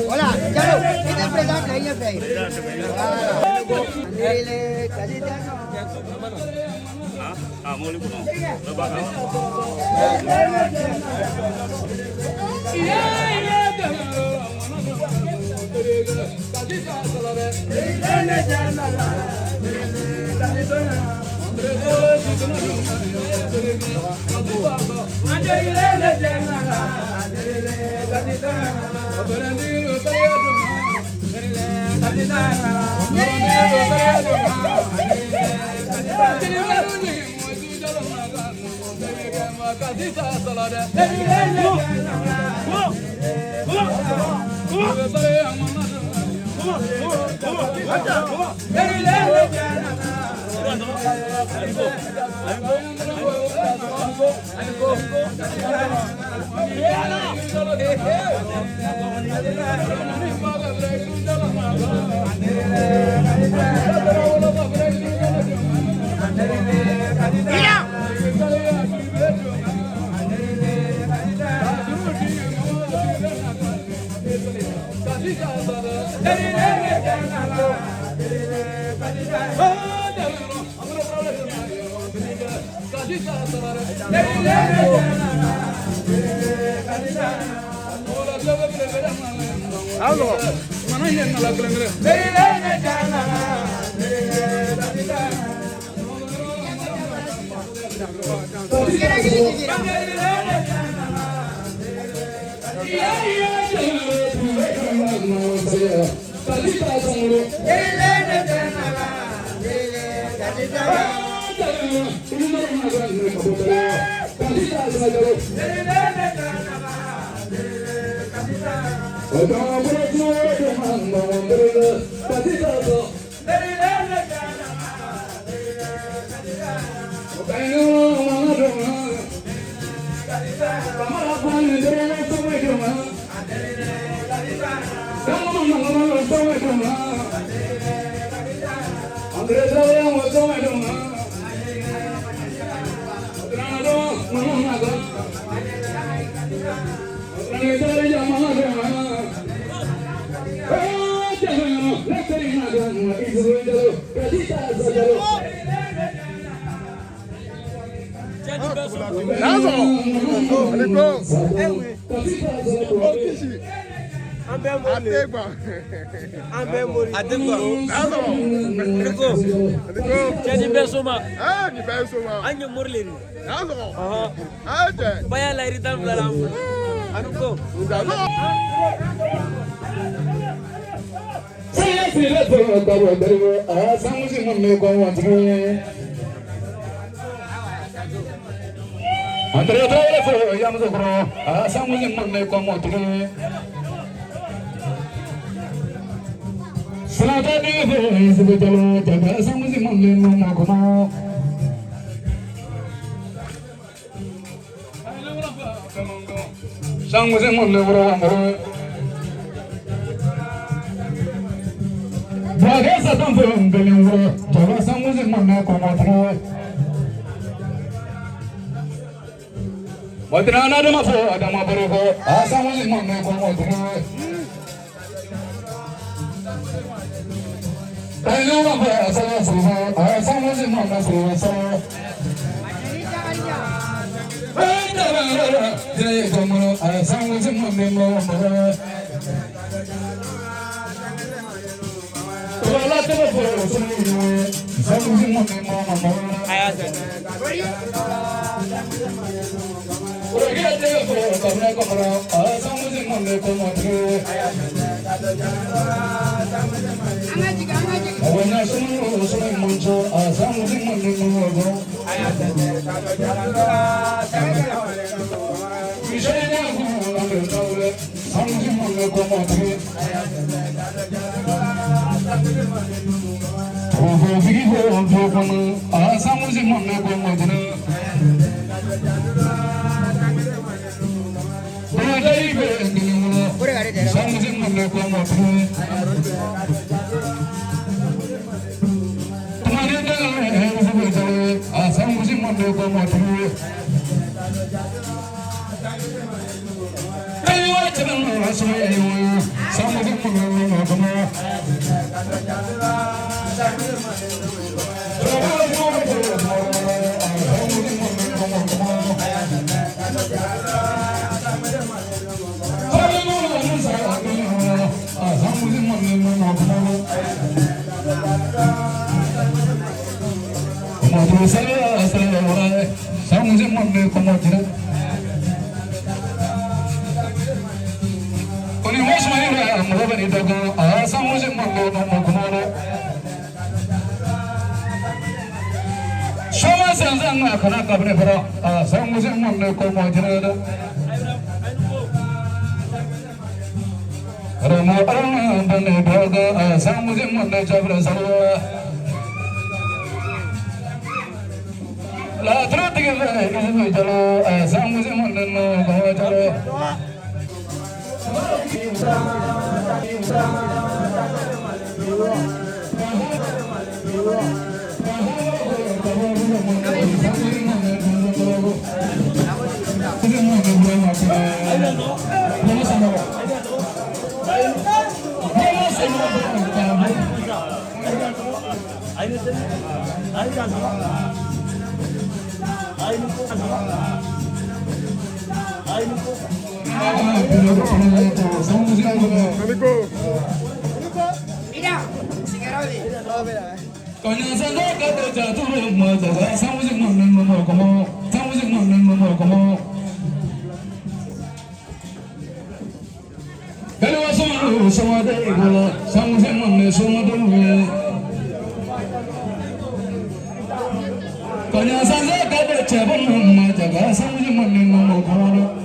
Hola, chalo, kita present kayaknya baik. Lele, kasih mau lihat no. Coba kau. Halo, mana yang nak kelengger? Jadi besoma. Ah, ni besoma. Anyo murlin. Nazo. Aja. Bayar lari dalam dalam. Anu ko. Saya tidak tahu dari asal musim menemukan wanita. Antara tahu yang sekarang asal musim menemukan wanita. Selatan ini sebetulnya jaga asal musim menemukan wanita. Sang musim menemukan wanita. Bagai satu pembelian jaga sang musim menemukan wanita. Madina ada mafu ada mabariko asal musim menemukan wanita. Ayo mafu asal musim menemukan wanita. Jadi kamu asal musim menemukan wanita. Kalau tidak boleh asal musim menemukan wanita. Orang kita boleh karena kamera asal musim menemukan wanita. Awalnya semua muncul asal musim menemukan wanita. Misalnya aku ambil tahu asal musim menemukan wanita. Oh, begitu untuk kamu asal musim menemukan wanita. Dari benar asal musim menemukan wanita. Asal musim menemukan wanita. La trata que me jalo samu se mon no go jalo Mira, Sigaroli. Coño se no que te chaturo más samu se mon no como samu se mon no como pero somos de igual samu se mon somos de Coño se no que te chaturo más samu se mon no como